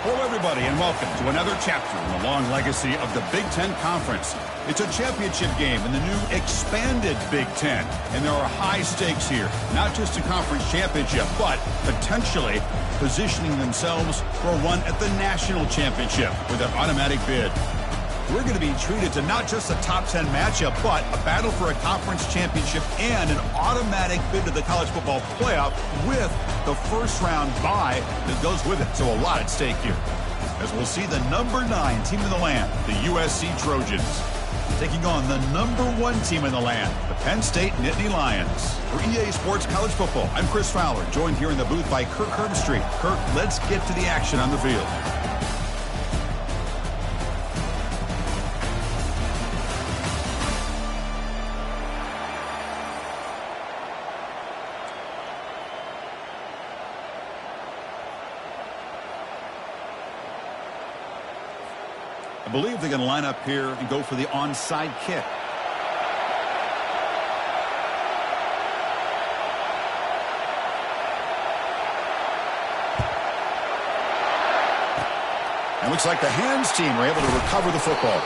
Hello, everybody, and welcome to another chapter in the long legacy of the Big Ten Conference. It's a championship game in the new expanded Big Ten, and there are high stakes here. Not just a conference championship, but potentially positioning themselves for a run at the national championship with an automatic bid. We're going to be treated to not just a top 10 matchup, but a battle for a conference championship and an automatic bid to the college football playoff with the first round bye that goes with it. So a lot at stake here. As we'll see the number 9 team in the land, the USC Trojans, taking on the number 1 team in the land, the Penn State Nittany Lions. For EA Sports College Football, I'm Chris Fowler, joined here in the booth by Kirk Herbstreit. Kirk, let's get to the action on the field. I believe they're going to line up here and go for the onside kick. It looks like the hands team are able to recover the football.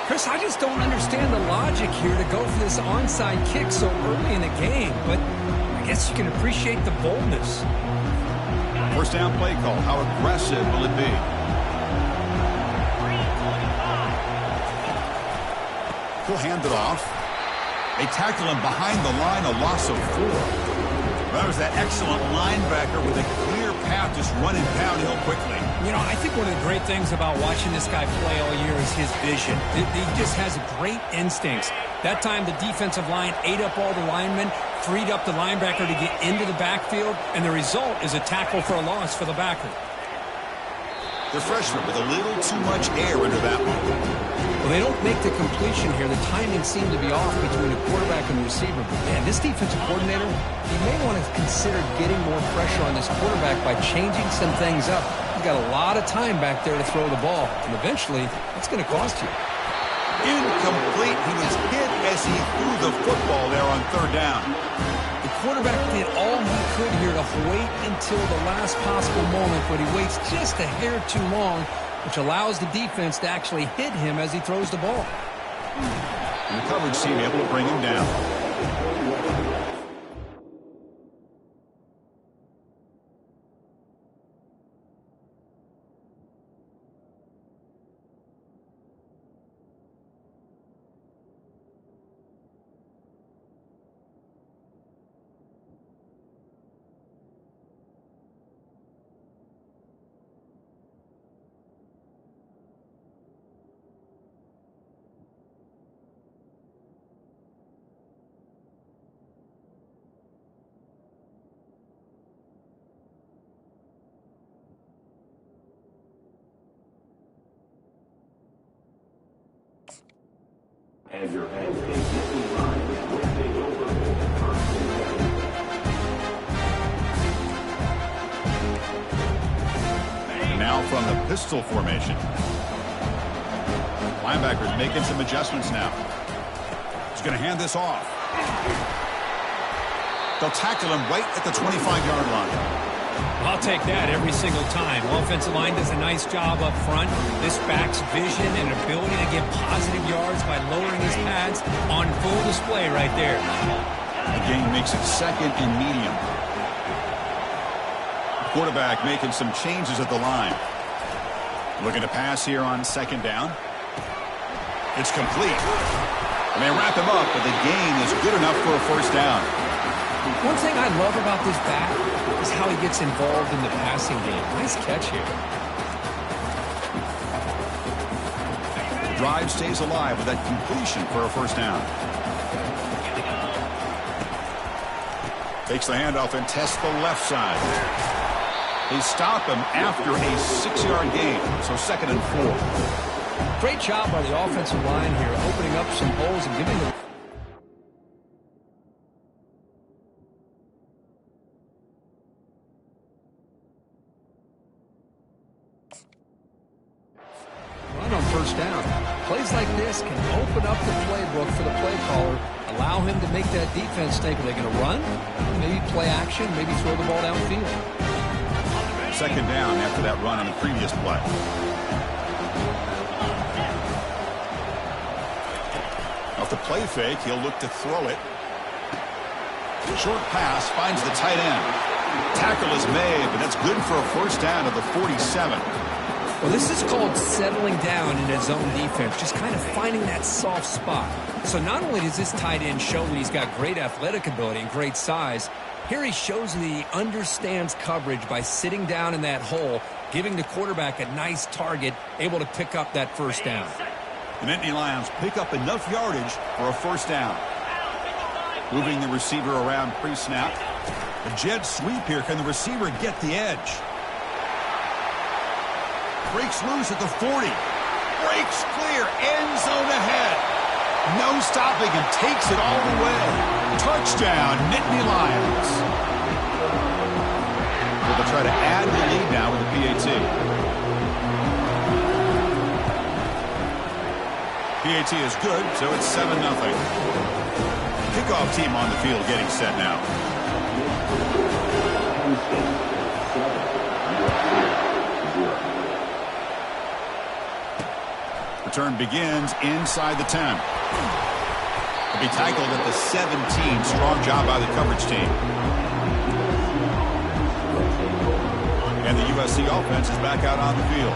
Chris, I just don't understand the logic here to go for this onside kick so early in the game, but I guess you can appreciate the boldness. First down play call. How aggressive will it be? He'll hand it off. They tackle him behind the line, a loss of 4. That was that excellent linebacker with a clear path just running downhill quickly. You know, I think one of the great things about watching this guy play all year is his vision. He just has great instincts. That time the defensive line ate up all the linemen, freed up the linebacker to get into the backfield, and the result is a tackle for a loss for the backer. The freshman with a little too much air under that one. Well, they don't make the completion here. The timing seemed to be off between the quarterback and the receiver. But, man, this defensive coordinator, he may want to consider getting more pressure on this quarterback by changing some things up. He's got a lot of time back there to throw the ball, and eventually it's going to cost you. Incomplete. He was hit as he threw the football there on third down. The quarterback did all he could here to wait until the last possible moment, but he waits just a hair too long, which allows the defense to actually hit him as he throws the ball. And the coverage team able to bring him down. And your Penn State Nittany Lions will take over the first and now from the pistol formation. Linebackers making some adjustments now. He's going to hand this off. They'll tackle him right at the 25-yard line. I'll take that every single time. Offensive line does a nice job up front. This back's vision and ability to get positive yards by lowering his pads on full display right there. The game makes it second and medium. Quarterback making some changes at the line. Looking to pass here on second down. It's complete. And they wrap him up, but the gain is good enough for a first down. One thing I love about this back is how he gets involved in the passing game. Nice catch here. The drive stays alive with that completion for a first down. Takes the handoff and tests the left side. They stop him after a 6-yard gain, so second and 4. Great job by the offensive line here, opening up some holes and giving the run on first down. Plays like this can open up the playbook for the play caller, allow him to make that defense think, are they going to run? Maybe play action, maybe throw the ball downfield. Second down after that run on the previous play. Off the play fake, he'll look to throw it. Short pass finds the tight end. Tackle is made, but that's good for a first down at the 47. Well, this is called settling down in his zone defense, just kind of finding that soft spot. So not only does this tight end show that he's got great athletic ability and great size, here he shows that he understands coverage by sitting down in that hole, giving the quarterback a nice target, able to pick up that first down. The Nittany Lions pick up enough yardage for a first down. Moving the receiver around pre-snap. A jet sweep here. Can the receiver get the edge? Breaks loose at the 40. Breaks clear. End zone ahead. No stopping and takes it all the way. Touchdown, Nittany Lions. Well, they'll try to add the lead now with the PAT. PAT is good, so it's 7-0. Kickoff team on the field getting set now. Return begins inside the 10. Will be tackled at the 17. Strong job by the coverage team. And the USC offense is back out on the field.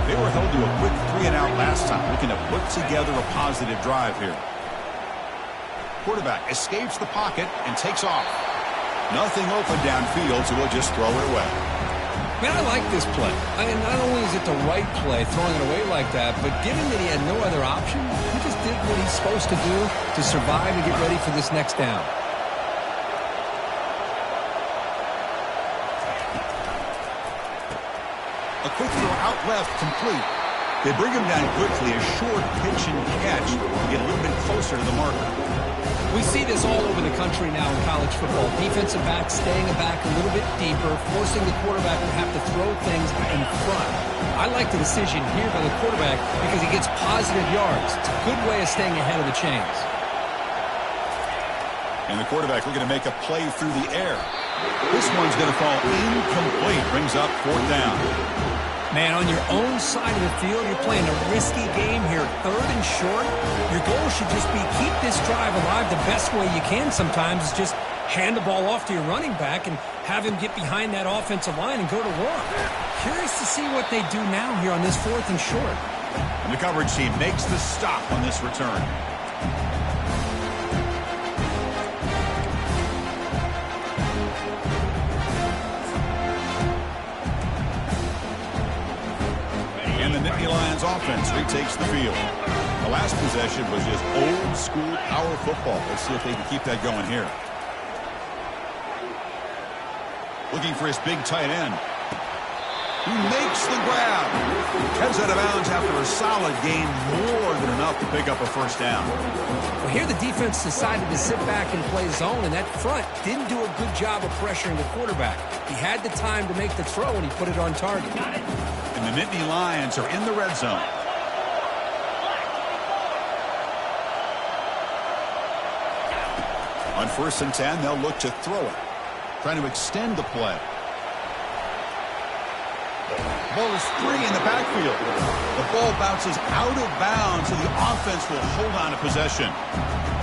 They were held to a quick 3-and-out last time, looking to put together a positive drive here. Quarterback escapes the pocket and takes off. Nothing open downfield, so he'll just throw it away. Man, I like this play. I mean, not only is it the right play, throwing it away like that, but given that he had no other option, he just did what he's supposed to do to survive and get ready for this next down. A quick throw out left, complete. They bring him down quickly, a short pitch and catch to get a little bit closer to the marker. We see this all over the country now in college football. Defensive backs staying back a little bit deeper, forcing the quarterback to have to throw things in front. I like the decision here by the quarterback because he gets positive yards. It's a good way of staying ahead of the chains. And the quarterback looking to make a play through the air. This one's going to fall incomplete. Brings up fourth down. Man, on your own side of the field, you're playing a risky game here. Third and short, your goal should just be keep this drive alive the best way you can sometimes is just hand the ball off to your running back and have him get behind that offensive line and go to work. Curious to see what they do now here on this fourth and short. And the coverage team makes the stop on this return. Lions offense retakes the field. The last possession was just old school power football. Let's see if they can keep that going here. Looking for his big tight end. He makes the grab. Heads out of bounds after a solid gain, more than enough to pick up a first down. Well, here the defense decided to sit back and play zone, and that front didn't do a good job of pressuring the quarterback. He had the time to make the throw, and he put it on target. And the Nittany Lions are in the red zone. On 1st and 10, they'll look to throw it. Trying to extend the play. Ball is free in the backfield. The ball bounces out of bounds, and the offense will hold on to possession.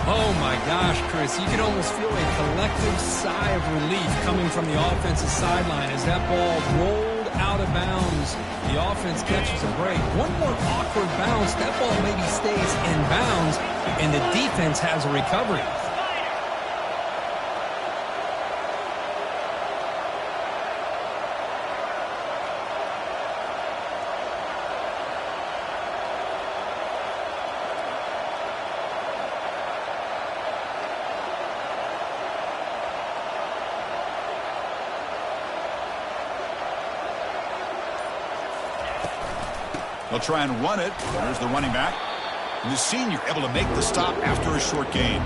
Oh, my gosh, Chris. You can almost feel a collective sigh of relief coming from the offensive sideline as that ball rolled out of bounds. The offense catches a break. One more awkward bounce. That ball maybe stays in bounds, and the defense has a recovery. They'll try and run it. There's the running back. And the senior able to make the stop after a short gain.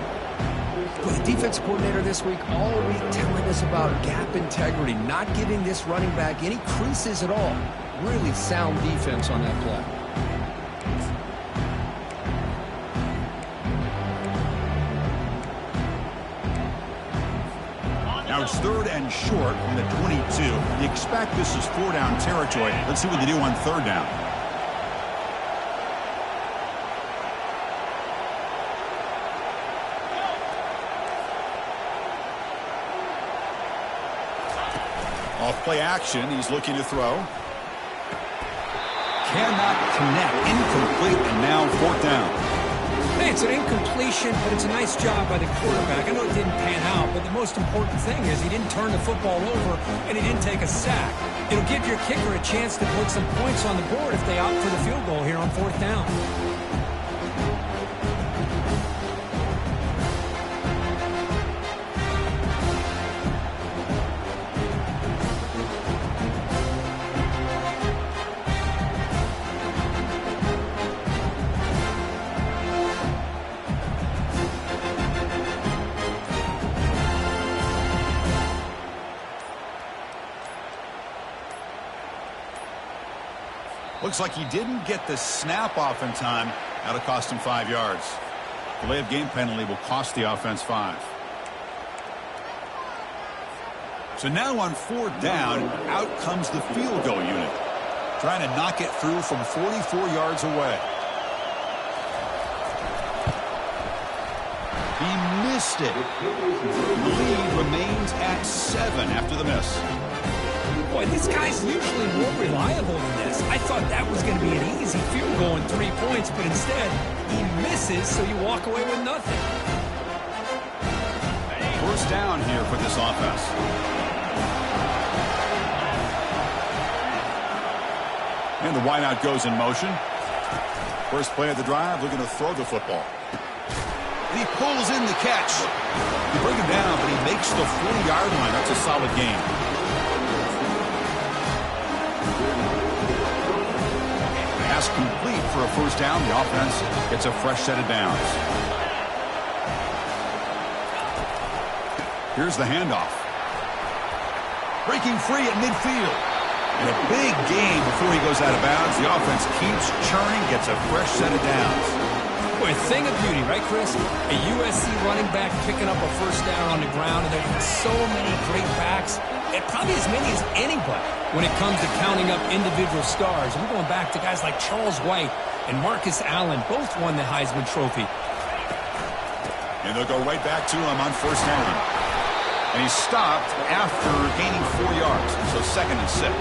Well, the defense coordinator this week all week telling us about gap integrity, not giving this running back any creases at all. Really sound defense on that play. Now it's 3rd and short from the 22. You expect this is 4-down territory. Let's see what they do on 3rd down. Off play action, he's looking to throw. Cannot connect, incomplete, and now 4th down. Hey, it's an incompletion, but it's a nice job by the quarterback. I know it didn't pan out, but the most important thing is he didn't turn the football over and he didn't take a sack. It'll give your kicker a chance to put some points on the board if they opt for the field goal here on 4th down. Looks like he didn't get the snap off in time. That'll cost him 5 yards. Delay of game penalty will cost the offense 5. So now on 4th down, out comes the field goal unit. Trying to knock it through from 44 yards away. He missed it. The lead remains at 7 after the miss. Boy, this guy's usually more reliable than this. I thought that was going to be an easy field goal and 3 points, but instead, he misses, so you walk away with nothing. 1st down here for this offense. And the wideout goes in motion. First play of the drive, looking to throw the football. And he pulls in the catch. You bring him down, but he makes the 40-yard line. That's a solid game. Pass complete for a 1st down. The offense gets a fresh set of downs. Here's the handoff. Breaking free at midfield. And a big gain before he goes out of bounds. The offense keeps churning, gets a fresh set of downs. Boy, a thing of beauty, right, Chris? A USC running back picking up a 1st down on the ground, and there's so many great backs, and probably as many as anybody when it comes to counting up individual stars. And we're going back to guys like Charles White and Marcus Allen. Both won the Heisman Trophy. And they'll go right back to him on 1st down. And he's stopped after gaining 4 yards, so 2nd and 6.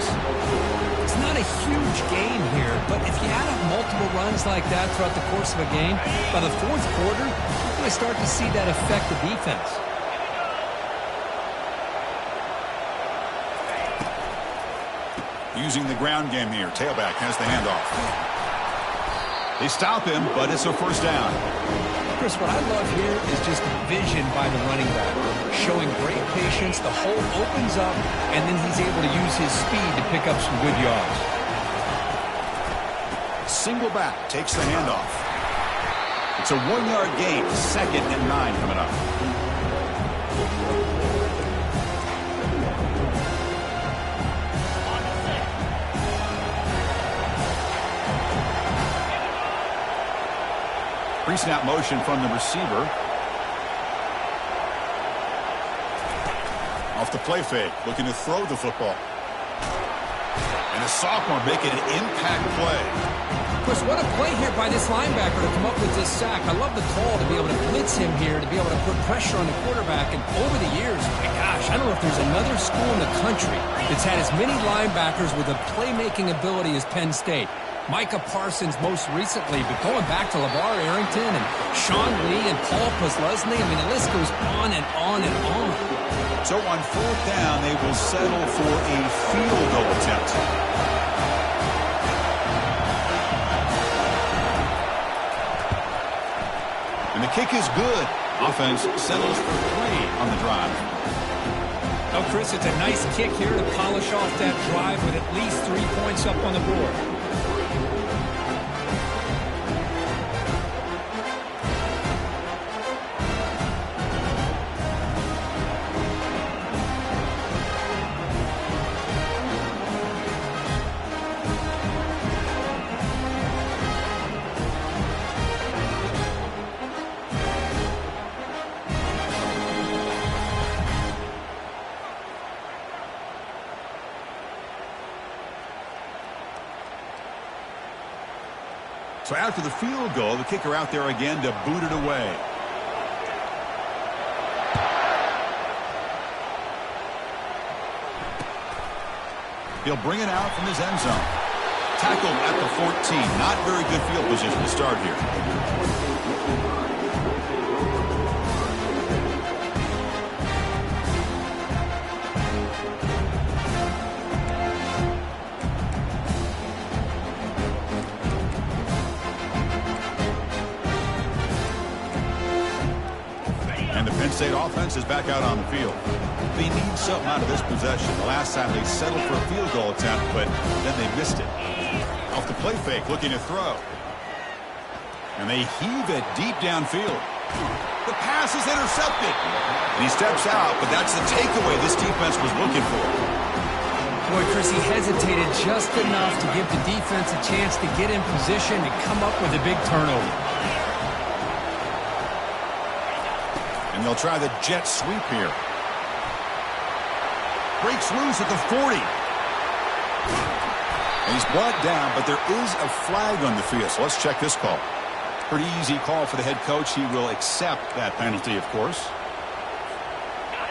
It's not a huge gain here, but if you add up multiple runs like that throughout the course of a game, by the 4th quarter, you're going to start to see that affect the defense. Using the ground game here. Tailback has the handoff. They stop him, but it's a 1st down. Chris, what I love here is just vision by the running back. Showing great patience, the hole opens up, and then he's able to use his speed to pick up some good yards. Single back takes the handoff. It's a 1-yard gain. 2nd and 9 coming up. Pre-snap motion from the receiver. Off the play fake, looking to throw the football. And a sophomore making an impact play. Chris, what a play here by this linebacker to come up with this sack. I love the call to be able to blitz him here, to be able to put pressure on the quarterback. And over the years, my gosh, I don't know if there's another school in the country that's had as many linebackers with a playmaking ability as Penn State. Micah Parsons most recently, but going back to LeVar Arrington and Sean Lee and Paul Posluszny, I mean, the list goes on and on and on. So on 4th down, they will settle for a field goal attempt. And the kick is good. Offense settles for 3 on the drive. Oh, Chris, it's a nice kick here to polish off that drive with at least 3 points up on the board. So after the field goal, the kicker out there again to boot it away. He'll bring it out from his end zone. Tackled at the 14. Not very good field position to start here. And the Penn State offense is back out on the field. They need something out of this possession. The last time they settled for a field goal attempt, but then they missed it. Off the play fake, looking to throw. And they heave it deep downfield. The pass is intercepted. And he steps out, but that's the takeaway this defense was looking for. Boy, Chris, he hesitated just enough to give the defense a chance to get in position and come up with a big turnover. And they'll try the jet sweep here. Breaks loose at the 40. And he's brought down, but there is a flag on the field. So let's check this call. Pretty easy call for the head coach. He will accept that penalty, of course.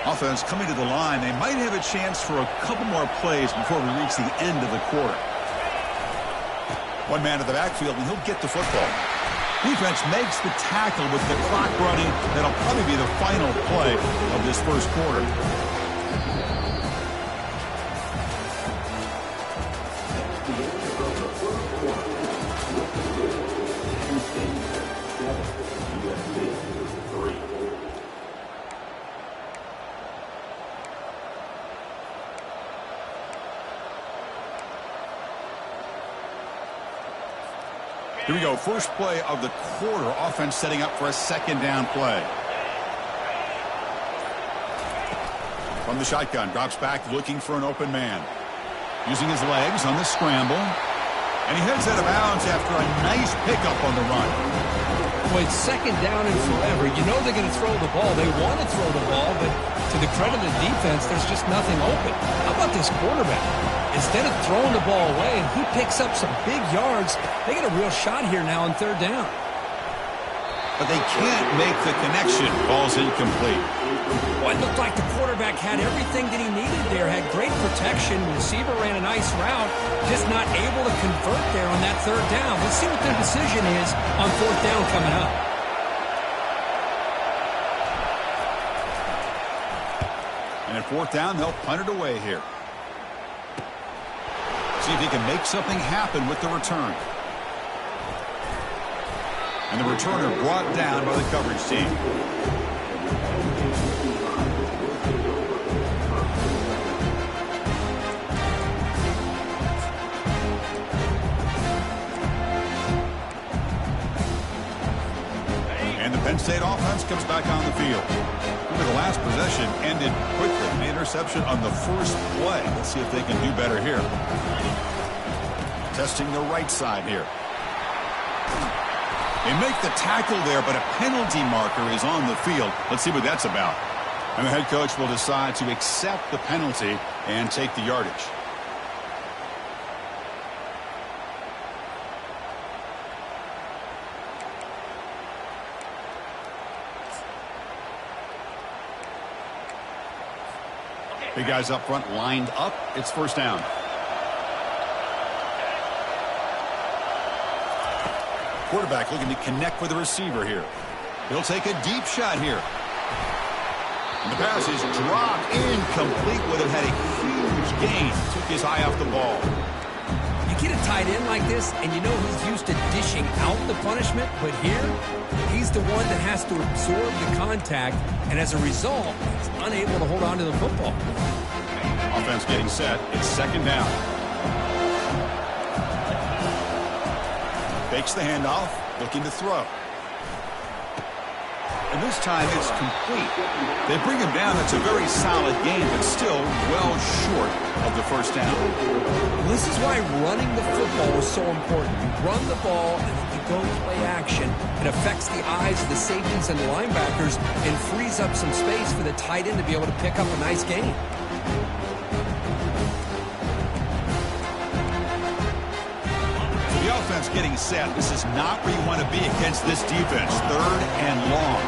Offense coming to the line. They might have a chance for a couple more plays before we reach the end of the quarter. One man to the backfield, and he'll get the football. Defense makes the tackle with the clock running. That'll probably be the final play of this first quarter. Here we go. First play of the quarter. Offense setting up for a second down play. From the shotgun. Drops back looking for an open man. Using his legs on the scramble. And he heads out of bounds after a nice pickup on the run. Boy, it's second down and forever. You know they're going to throw the ball. They want to throw the ball, but to the credit of the defense, there's just nothing open. How about this quarterback? Instead of throwing the ball away, and he picks up some big yards, they get a real shot here now on third down. But they can't make the connection. Ball's incomplete. Well, it looked like the quarterback had everything that he needed there. Had great protection. The receiver ran a nice route. Just not able to convert there on that third down. Let's see what their decision is on fourth down coming up. And at fourth down, they'll punt it away here. See if he can make something happen with the return. And the returner brought down by the coverage team. And the Penn State offense comes back on the field. Remember, the last possession ended quickly. An interception on the first play. Let's see if they can do better here. Testing the right side here. They make the tackle there, but a penalty marker is on the field. Let's see what that's about. And the head coach will decide to accept the penalty and take the yardage. Big guys up front lined up. It's first down. Quarterback looking to connect with the receiver here. He'll take a deep shot here. And the pass is dropped incomplete. Would have had a huge gain. Took his eye off the ball. You get a tight end like this, and you know he's used to dishing out the punishment, but here, he's the one that has to absorb the contact, and as a result, he's unable to hold on to the football. Offense getting set. It's second down. Fakes the handoff, looking to throw. And this time it's complete. They bring him down. It's a very solid game, but still well short of the first down. This is why running the football is so important. You run the ball and then you go play action. It affects the eyes of the safeties and the linebackers and frees up some space for the tight end to be able to pick up a nice gain. offense getting set. This is not where you want to be against this defense. 3rd and long.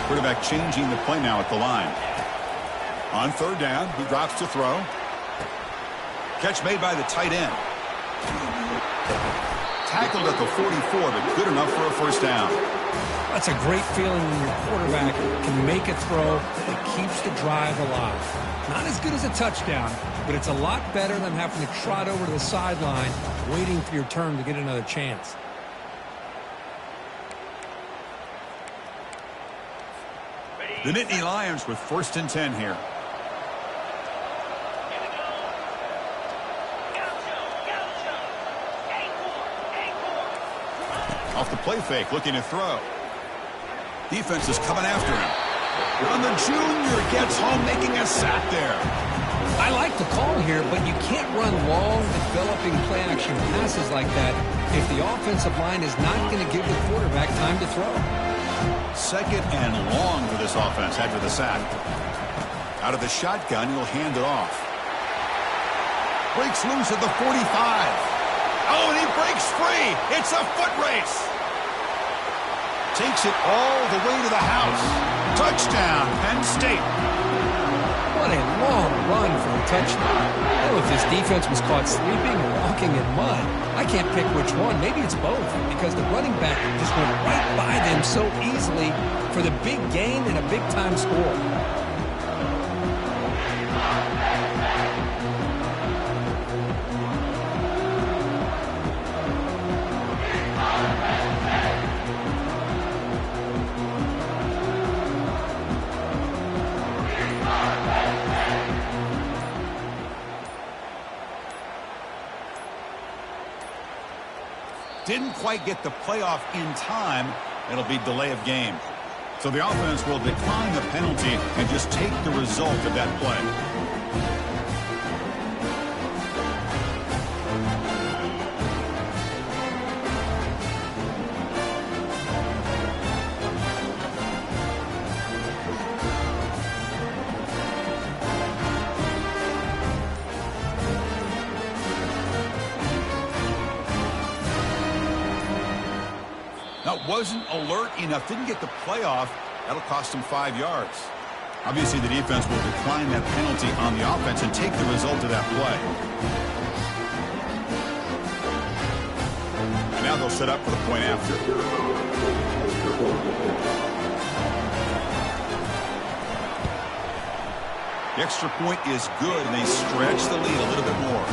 Quarterback changing the play now at the line. On 3rd down, he drops to throw. Catch made by the tight end. Tackled at the 44, but good enough for a 1st down. That's a great feeling when your quarterback can make a throw that keeps the drive alive. Not as good as a touchdown, but it's a lot better than having to trot over to the sideline waiting for your turn to get another chance. The Nittany Lions with 1st and 10 here. Off the play fake, looking to throw. Defense is coming after him. And the junior gets home, making a sack there. I like the call here, but you can't run long, developing play-action passes like that if the offensive line is not going to give the quarterback time to throw. 2nd and long for this offense after the sack. Out of the shotgun, he'll hand it off. Breaks loose at the 45. Oh, and he breaks free. It's a foot race. Takes it all the way to the house. Touchdown, Penn State. What a long run for a touchdown. Oh, if this defense was caught sleeping or walking in mud, I can't pick which one. Maybe it's both, because the running back just went right by them so easily for the big gain and a big-time score. Didn't quite get the playoff in time. It'll be delay of game. So the offense will decline the penalty and just take the result of that play. Wasn't alert enough, didn't get the playoff. That'll cost him 5 yards. Obviously, the defense will decline that penalty on the offense and take the result of that play. And now they'll set up for the point after. The extra point is good, and they stretch the lead a little bit more.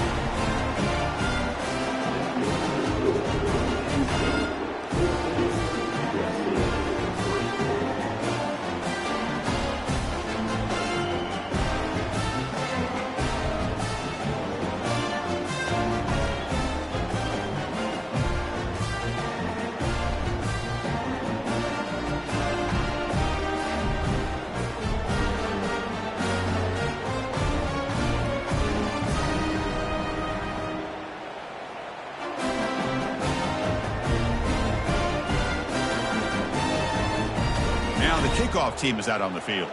Kickoff team is out on the field.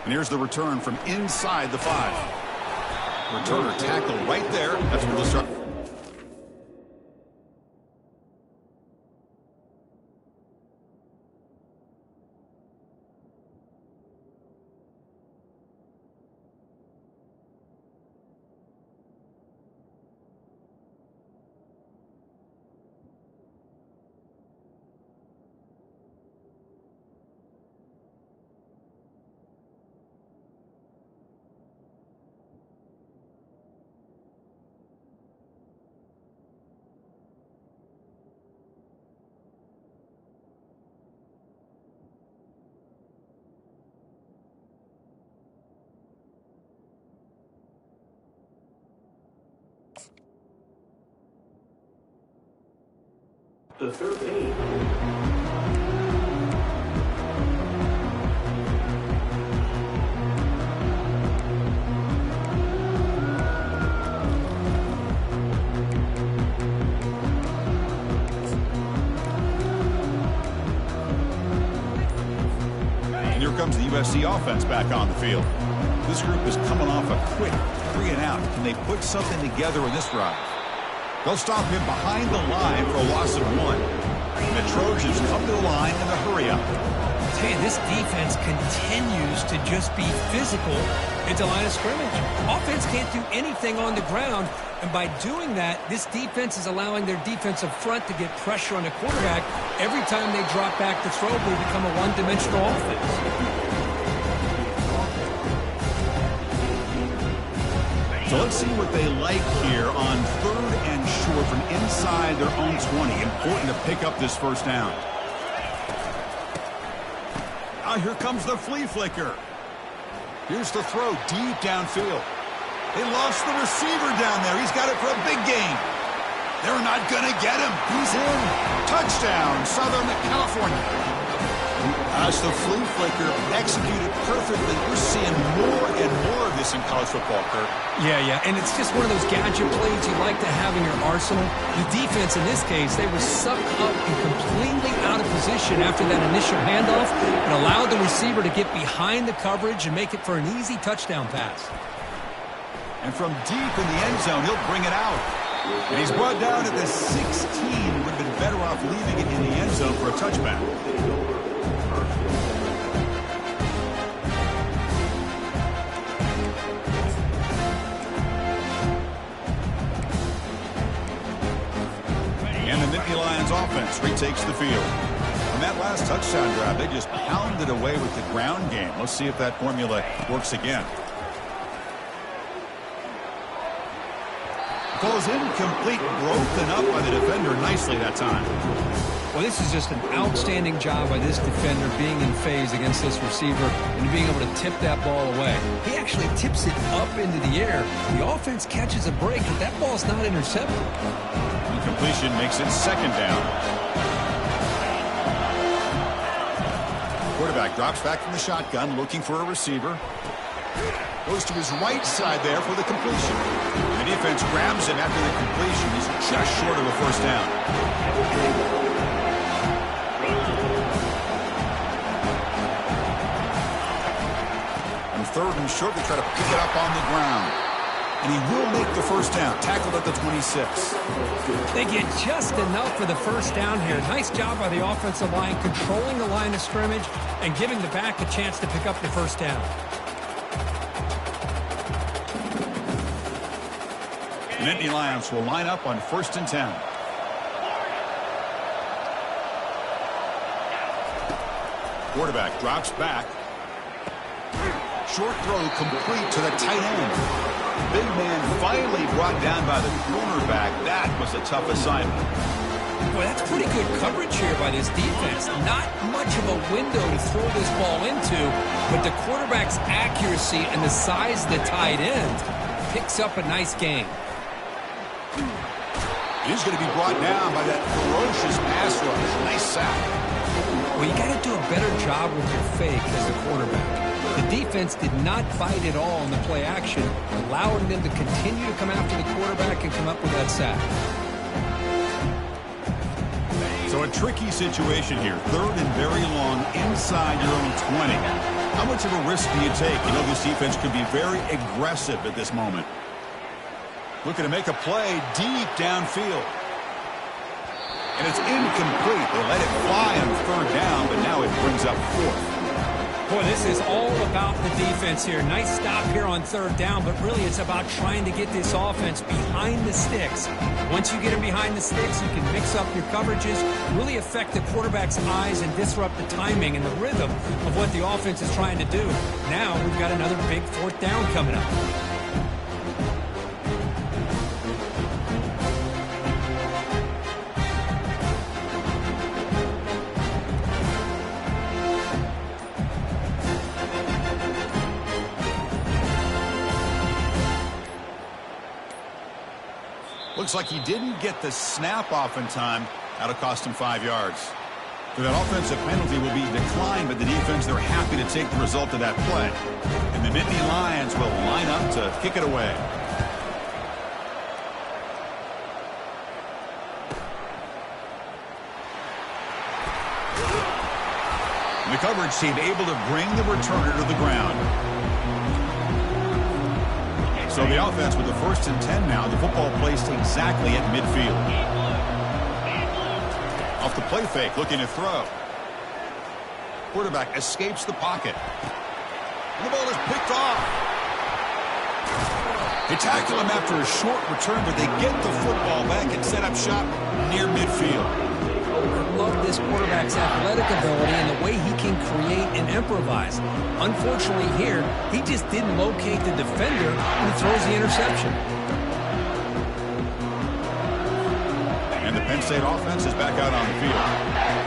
And here's the return from inside the 5. Returner tackle right there. That's where they'll start. The 13. Here comes the USC offense back on the field. This group is coming off a quick 3 and out. Can they put something together in this drive? They'll stop him behind the line for a loss of 1. And the Trojans come to the line in the hurry up. Hey, this defense continues to just be physical at the line of scrimmage. Offense can't do anything on the ground, and by doing that, this defense is allowing their defensive front to get pressure on the quarterback. Every time they drop back to throw, they become a one-dimensional offense. So let's see what they like here on 3rd and short from inside their own 20. Important to pick up this first down. Now here comes the flea flicker. Here's the throw deep downfield. They lost the receiver down there. He's got it for a big gain. They're not going to get him. He's in. Touchdown, Southern California. As the flea flicker executed perfectly, we're seeing more and more of this in college football, Kurt. Yeah, and it's just one of those gadget plays you like to have in your arsenal. The defense, in this case, they were sucked up and completely out of position after that initial handoff and allowed the receiver to get behind the coverage and make it for an easy touchdown pass. And from deep in the end zone, he'll bring it out. And he's brought down at the 16. Would have been better off leaving it in the end zone for a touchback. And the Nittany Lions offense retakes the field. On that last touchdown drive, they just pounded away with the ground game. Let's see if that formula works again. Goes incomplete, broken up by the defender nicely that time. Well, this is just an outstanding job by this defender being in phase against this receiver and being able to tip that ball away. He actually tips it up into the air. The offense catches a break, but that ball's not intercepted. Incompletion makes it 2nd down. Quarterback drops back from the shotgun, looking for a receiver. Goes to his right side there for the completion. The defense grabs him after the completion. He's just short of a first down. On 3rd and short, they try to pick it up on the ground. And he will make the first down. Tackled at the 26. They get just enough for the first down here. Nice job by the offensive line, controlling the line of scrimmage and giving the back a chance to pick up the first down. The Nittany Lions will line up on 1st and 10. Quarterback drops back. Short throw complete to the tight end. Big man finally brought down by the cornerback. That was a tough assignment. Boy, that's pretty good coverage here by this defense. Not much of a window to throw this ball into, but the quarterback's accuracy and the size of the tight end picks up a nice gain. He's going to be brought down by that ferocious pass rush. Nice sack. Well, you got to do a better job with your fake as a quarterback. The defense did not bite at all in the play action, allowing them to continue to come after the quarterback and come up with that sack. So a tricky situation here. 3rd and very long inside your own 20. How much of a risk do you take? You know this defense could be very aggressive at this moment. Looking to make a play deep downfield. And it's incomplete. They let it fly on 3rd down, but now it brings up 4th. Boy, this is all about the defense here. Nice stop here on 3rd down, but really it's about trying to get this offense behind the sticks. Once you get them behind the sticks, you can mix up your coverages, really affect the quarterback's eyes and disrupt the timing and the rhythm of what the offense is trying to do. Now we've got another big 4th down coming up. Looks like he didn't get the snap off in time. That'll cost him 5 yards. So that offensive penalty will be declined, but the defense, they're happy to take the result of that play. And the Nittany Lions will line up to kick it away. The coverage team able to bring the returner to the ground. So the offense with the 1st and 10 now. The football placed exactly at midfield. Off the play fake, looking to throw. Quarterback escapes the pocket. The ball is picked off. They tackle him after a short return, but they get the football back and set up shop near midfield. I love this quarterback's athletic ability and the way he can create and improvise. Unfortunately here, he just didn't locate the defender and he throws the interception. And the Penn State offense is back out on the field.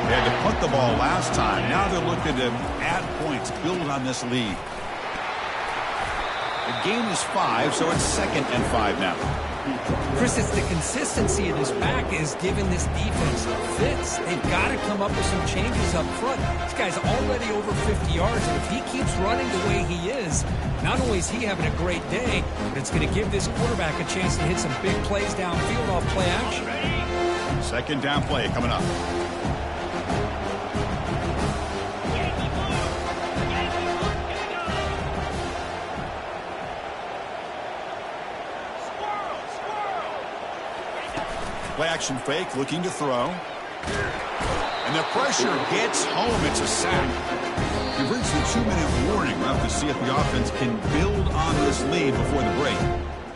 They had to punt the ball last time. Now they're looking to add points, build on this lead. The game is 5, so it's 2nd and 5 now. Chris, it's the consistency of this back is giving this defense fits. They've got to come up with some changes up front. This guy's already over 50 yards, and if he keeps running the way he is, not only is he having a great day, but it's going to give this quarterback a chance to hit some big plays downfield off play action. 2nd down play coming up. Play action fake, looking to throw. And the pressure gets home. It's a sack. We've reached the 2-minute warning. We'll have to see if the offense can build on this lead before the break.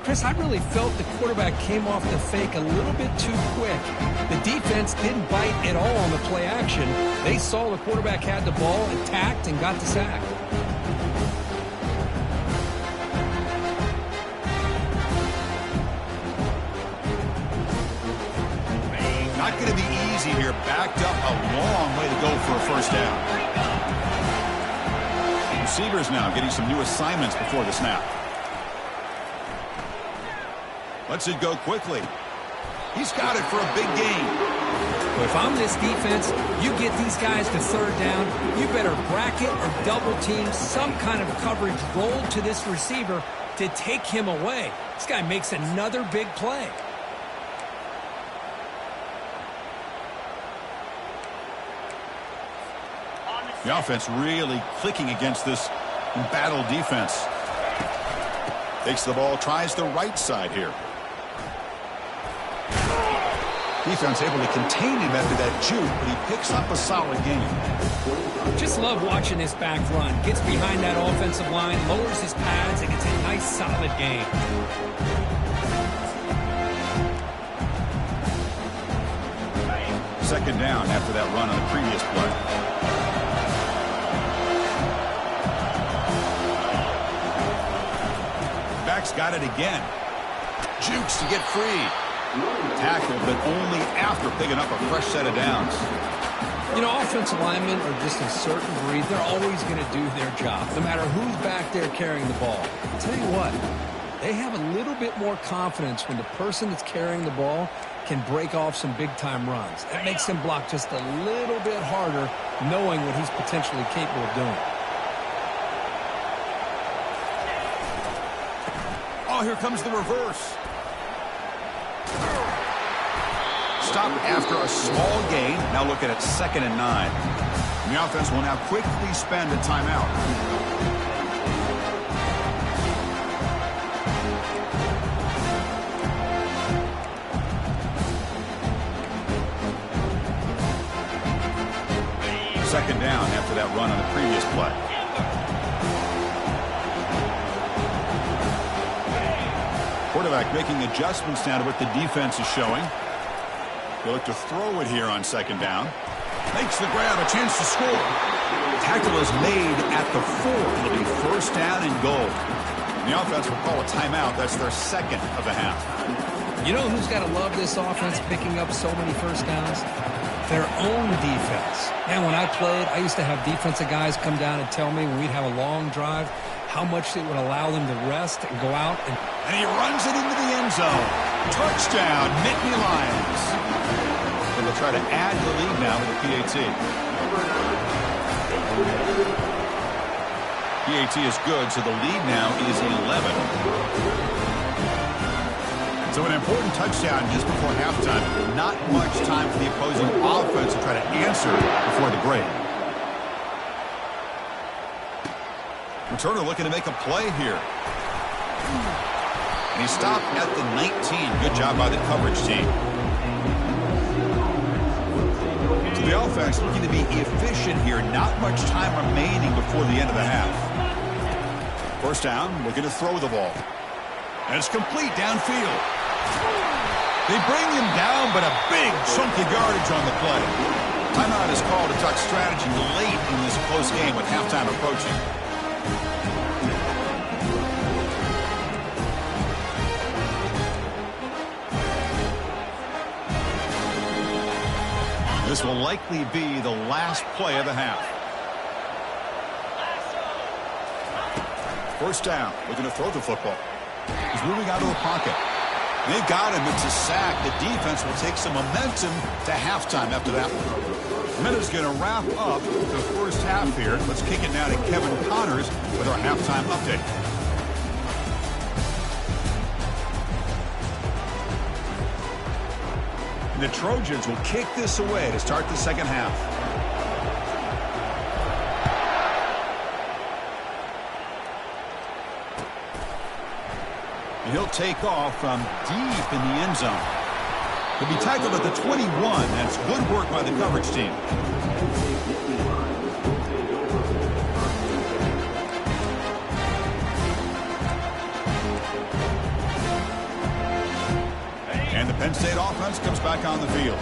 Chris, I really felt the quarterback came off the fake a little bit too quick. The defense didn't bite at all on the play action. They saw the quarterback had the ball, attacked, and got the sack. Not going to be easy here. Backed up a long way to go for a 1st down. Receivers now getting some new assignments before the snap. Lets it go quickly. He's got it for a big gain. Well, if I'm this defense, you get these guys to 3rd down, you better bracket or double team some kind of coverage rolled to this receiver to take him away. This guy makes another big play. The offense really clicking against this embattled defense. Takes the ball, tries the right side here. Defense able to contain him after that juke, but he picks up a solid gain. Just love watching this back run. Gets behind that offensive line, lowers his pads, and gets a nice solid gain. Second down after that run on the previous play. Back's got it again. Jukes to get free. Tackled, but only after picking up a fresh set of downs. You know, offensive linemen are just a certain breed. They're always going to do their job, no matter who's back there carrying the ball. I'll tell you what, they have a little bit more confidence when the person that's carrying the ball can break off some big-time runs. That makes him block just a little bit harder, knowing what he's potentially capable of doing. Oh, here comes the reverse. Stop after a small gain. Now looking at 2nd and 9. And the offense will now quickly spend a timeout. Second down after that run on the previous play. Quarterback making adjustments now to what the defense is showing. They look to throw it here on 2nd down. Makes the grab, a chance to score. Tackle is made at the 4. It'll be 1st down and goal. And the offense will call a timeout. That's their 2nd of the half. You know who's got to love this offense picking up so many 1st downs? Their own defense. Man, when I played, I used to have defensive guys come down and tell me when we'd have a long drive how much it would allow them to rest and go out. And he runs it into the end zone. Touchdown, Nittany Lions. And they'll try to add the lead now with the PAT. PAT is good, so the lead now is 11. So an important touchdown just before halftime. Not much time for the opposing offense to try to answer before the break. Returner looking to make a play here. And he stopped at the 19. Good job by the coverage team. So the offense looking to be efficient here. Not much time remaining before the end of the half. First down, looking to throw the ball. And it's complete downfield. They bring him down, but a big chunk of yardage on the play. Timeout is called to talk strategy late in this close game with halftime approaching. This will likely be the last play of the half. First down, looking to throw the football. He's moving out of the pocket. They've got him. It's a sack. The defense will take some momentum to halftime after that one. Minutes going to wrap up the first half here. Let's kick it now to Kevin Connors with our halftime update. The Trojans will kick this away to start the second half. And he'll take off from deep in the end zone. He'll be tackled at the 21. That's good work by the coverage team. And the Penn State offense comes back on the field.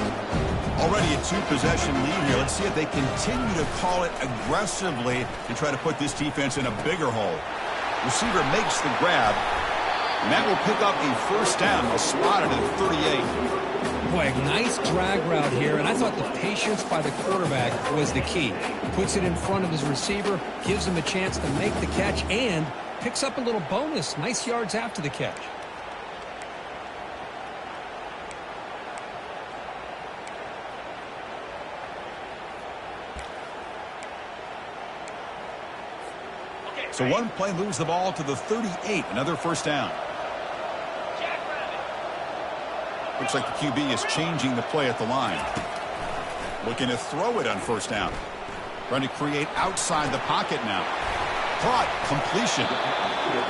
Already a two-possession lead here. Let's see if they continue to call it aggressively and try to put this defense in a bigger hole. Receiver makes the grab, and that will pick up a first down. They'll spot it at 38. Boy, a nice drag route here, and I thought the patience by the quarterback was the key. Puts it in front of his receiver, gives him a chance to make the catch, and picks up a little bonus. Nice yards after the catch. So one play moves the ball to the 38. Another first down. Looks like the QB is changing the play at the line. Looking to throw it on first down. Trying to create outside the pocket now. Caught. Completion.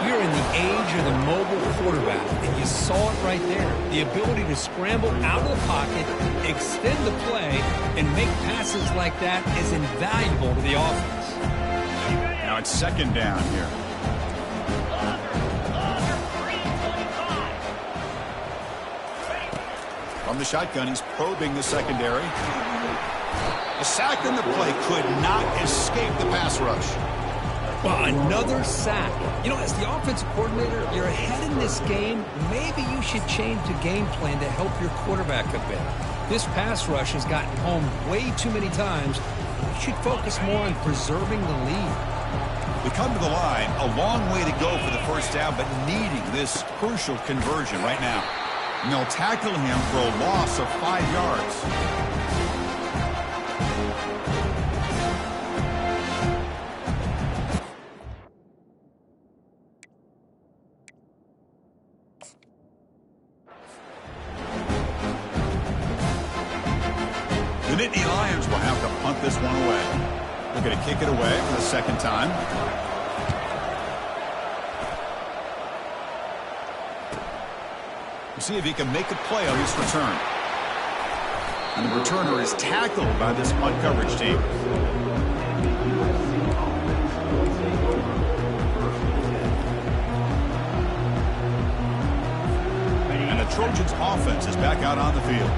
We're in the age of the mobile quarterback, and you saw it right there. The ability to scramble out of the pocket, extend the play, and make passes like that is invaluable to the offense. Now it's second down here. From the shotgun, he's probing the secondary. The sack in the play could not escape the pass rush. Well, another sack. You know, as the offensive coordinator, you're ahead in this game. Maybe you should change the game plan to help your quarterback a bit. This pass rush has gotten home way too many times. You should focus more on preserving the lead. We come to the line, a long way to go for the first down, but needing this crucial conversion right now. And they'll tackle him for a loss of 5 yards. The Nittany Lions will have to punt this one away. They're going to kick it away for the second time. We'll see if he can make a play on his return. And the returner is tackled by this punt coverage team. And the Trojans offense is back out on the field.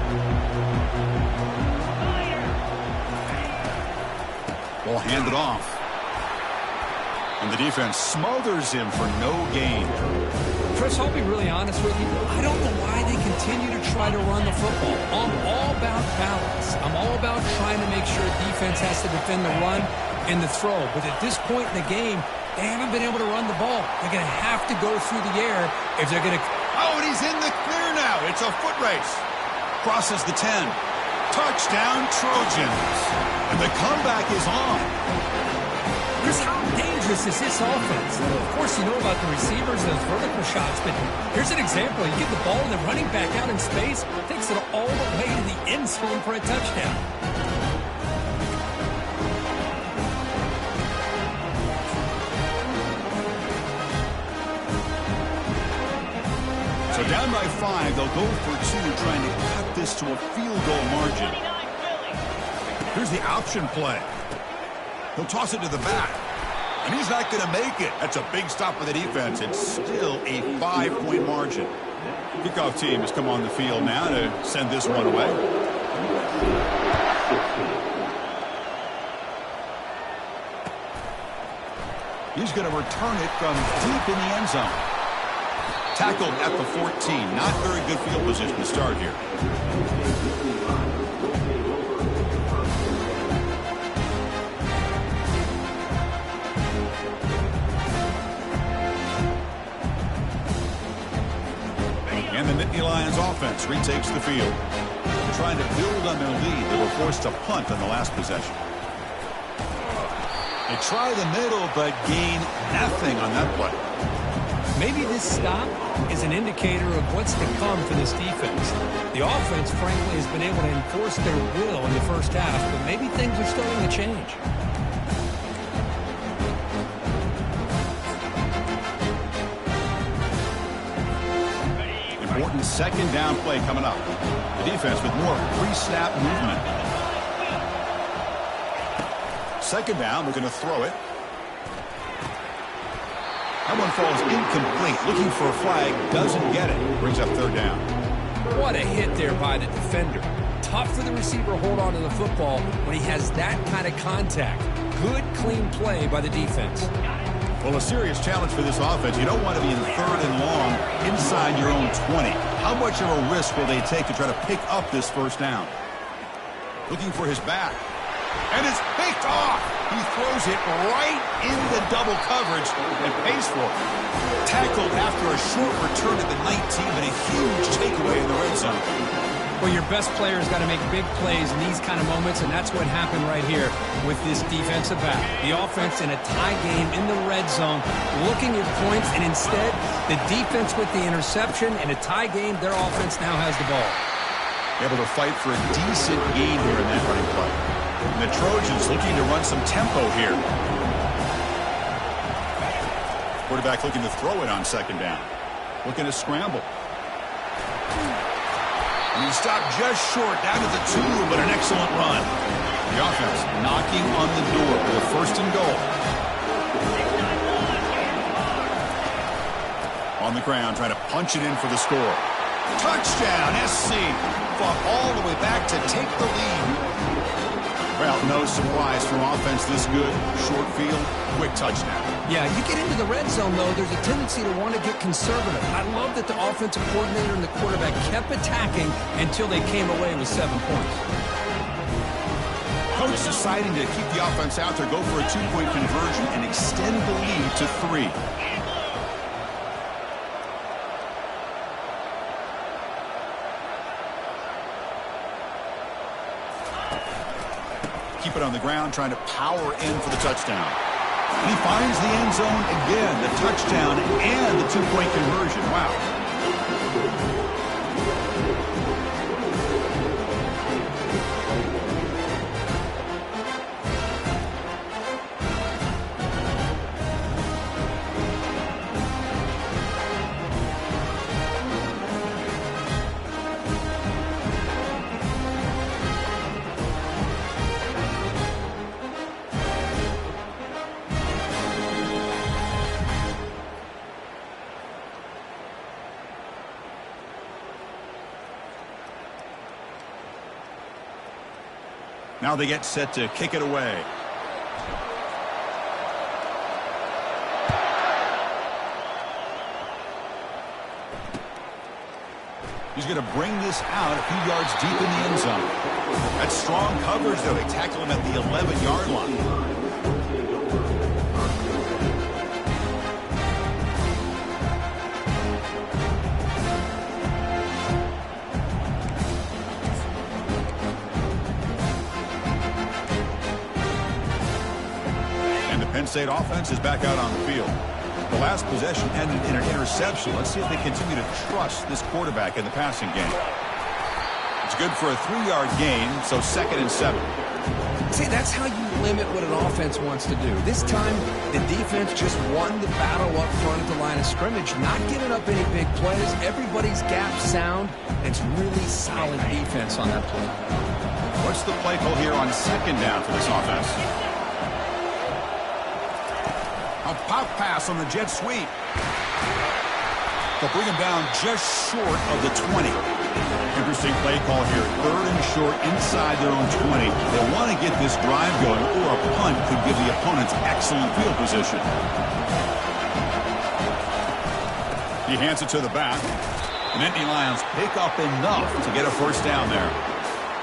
Ball handed off. And the defense smothers him for no gain. Chris, I'll be really honest with you. I don't know why they continue to try to run the football. I'm all about balance. I'm all about trying to make sure defense has to defend the run and the throw. But at this point in the game, they haven't been able to run the ball. They're going to have to go through the air if they're going to... Oh, and he's in the clear now. It's a foot race. Crosses the 10. Touchdown, Trojans. And the comeback is on. Chris, how dangerous is this offense? Of course, you know about the receivers, those vertical shots, but here's an example. You give the ball to the running back out in space, takes it all the way to the end zone for a touchdown. Down by 5, they'll go for 2, trying to cut this to a field goal margin. Here's the option play. He'll toss it to the back. And he's not going to make it. That's a big stop for the defense. It's still a 5-point margin. Kickoff team has come on the field now to send this one away. He's going to return it from deep in the end zone. Tackled at the 14. Not very good field position to start here. And the Nittany Lions offense retakes the field. Trying to build on their lead. They were forced to punt on the last possession. They try the middle, but gain nothing on that play. Maybe this stop is an indicator of what's to come for this defense. The offense, frankly, has been able to enforce their will in the first half, but maybe things are starting to change. Important second down play coming up. The defense with more pre-snap movement. Second down, we're going to throw it. That one falls incomplete. Looking for a flag, doesn't get it. Brings up third down. What a hit there by the defender. Tough for the receiver to hold on to the football when he has that kind of contact. Good, clean play by the defense. Well, a serious challenge for this offense. You don't want to be in third and long inside your own 20. How much of a risk will they take to try to pick up this first down? Looking for his back. And it's picked off. He throws it right into double coverage and pays for it. Tackled after a short return at the 19, but a huge takeaway in the red zone. Well, your best player's got to make big plays in these kind of moments, and that's what happened right here with this defensive back. The offense in a tie game in the red zone, looking at points, and instead, the defense with the interception. In a tie game, their offense now has the ball. Able to fight for a decent gain here in that running play. And the Trojans looking to run some tempo here. Quarterback looking to throw it on second down. Looking to scramble. And he stopped just short, down to the 2, but an excellent run. The offense knocking on the door for the first and goal. On the ground, trying to punch it in for the score. Touchdown, SC. Fought all the way back to take the lead. Well, no surprise from offense this good. Short field, quick touchdown. Yeah, you get into the red zone, though, there's a tendency to want to get conservative. I love that the offensive coordinator and the quarterback kept attacking until they came away with 7 points. Coach deciding to keep the offense out there, go for a 2-point conversion, and extend the lead to 3. Keep it on the ground, trying to power in for the touchdown. And he finds the end zone again, the touchdown and the 2-point conversion. Wow. Now they get set to kick it away. He's going to bring this out a few yards deep in the end zone. That's strong coverage, though. They tackle him at the 11-yard line. Penn State offense is back out on the field. The last possession ended in an interception. Let's see if they continue to trust this quarterback in the passing game. It's good for a 3-yard gain, so 2nd and 7. See, that's how you limit what an offense wants to do. This time, the defense just won the battle up front at the line of scrimmage, not giving up any big plays. Everybody's gap sound, and it's really solid defense on that play. What's the play call here on second down for this offense? A pop pass on the jet sweep. They'll bring him down just short of the 20. Interesting play call here. Third and short inside their own 20. They want to get this drive going, or a punt could give the opponents excellent field position. He hands it to the back. And Nittany Lions pick up enough to get a first down there.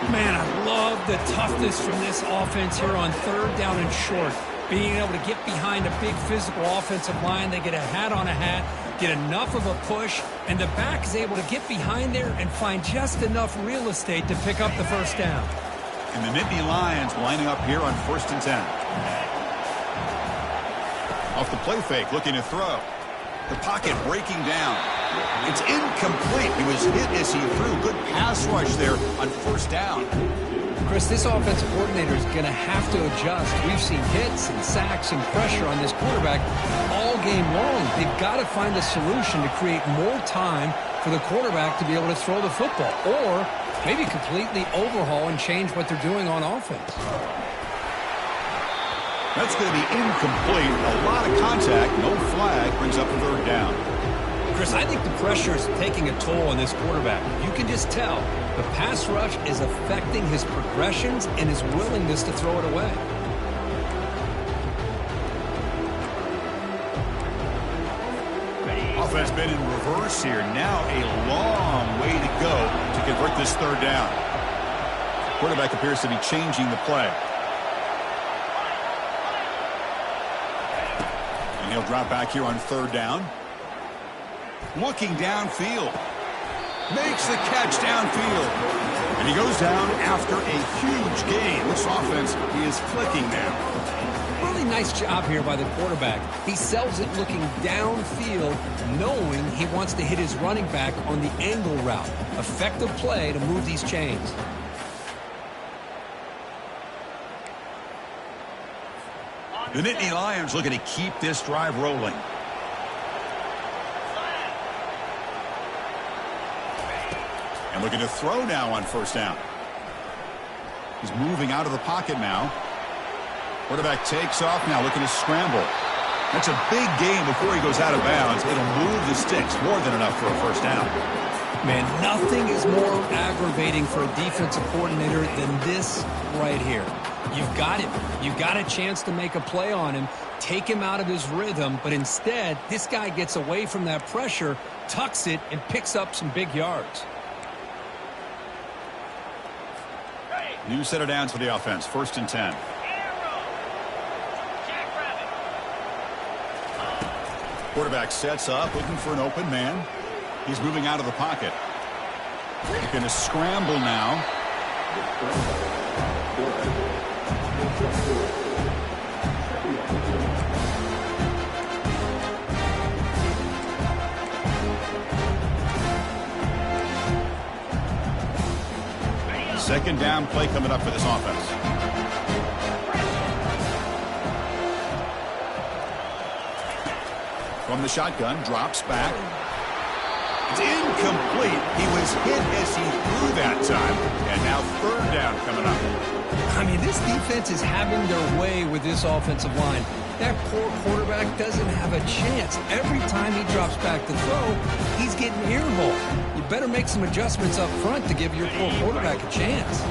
Man, I love the toughness from this offense here on third down and short. Being able to get behind a big physical offensive line. They get a hat on a hat, get enough of a push, and the back is able to get behind there and find just enough real estate to pick up the first down. And the Nittany Lions lining up here on 1st and 10. Off the play fake, looking to throw. The pocket breaking down. It's incomplete. He was hit as he threw. Good pass rush there on 1st down. Chris, this offensive coordinator is going to have to adjust. We've seen hits and sacks and pressure on this quarterback all game long. They've got to find a solution to create more time for the quarterback to be able to throw the football, or maybe completely overhaul and change what they're doing on offense. That's going to be incomplete. A lot of contact. No flag. Brings up a 3rd down. Chris, I think the pressure is taking a toll on this quarterback. You can just tell the pass rush is affecting his progressions and his willingness to throw it away. Offense been in reverse here. Now a long way to go to convert this 3rd down. Quarterback appears to be changing the play. And he'll drop back here on 3rd down. Looking downfield. Makes the catch downfield. And he goes down after a huge gain. This offense is clicking now. Really nice job here by the quarterback. He sells it looking downfield, knowing he wants to hit his running back on the angle route. Effective play to move these chains. The Nittany Lions looking to keep this drive rolling. And looking to throw now on 1st down. He's moving out of the pocket now. Quarterback takes off now, looking to scramble. That's a big gain before he goes out of bounds. It'll move the sticks, more than enough for a 1st down. Man, nothing is more aggravating for a defensive coordinator than this right here. You've got him. You've got a chance to make a play on him, take him out of his rhythm, but instead, this guy gets away from that pressure, tucks it, and picks up some big yards. New set of downs for the offense. 1st and 10. Quarterback sets up, looking for an open man. He's moving out of the pocket. He's going to scramble now. Second down play coming up for this offense. From the shotgun, drops back. It's incomplete. He was hit as he threw that time. And now 3rd down coming up. I mean, this defense is having their way with this offensive line. That poor quarterback doesn't have a chance. Every time he drops back to throw, he's getting earball. You better make some adjustments up front to give your poor quarterback a chance.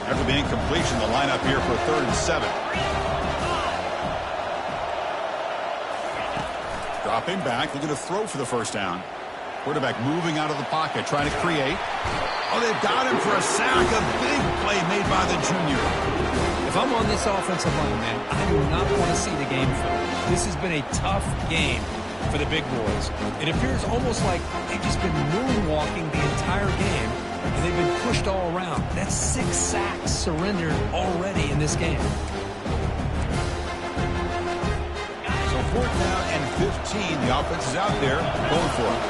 After the incompletion, the lineup here for 3rd and 7. Dropping back, looking to throw for the 1st down. Quarterback moving out of the pocket, trying to create. Oh, they've got him for a sack. A big play made by the junior. If I'm on this offensive line, man, I do not want to see the game film. This has been a tough game for the big boys. It appears almost like they've just been moonwalking the entire game, and they've been pushed all around. That's 6 sacks surrendered already in this game. So 4th down and 15. The offense is out there going for it.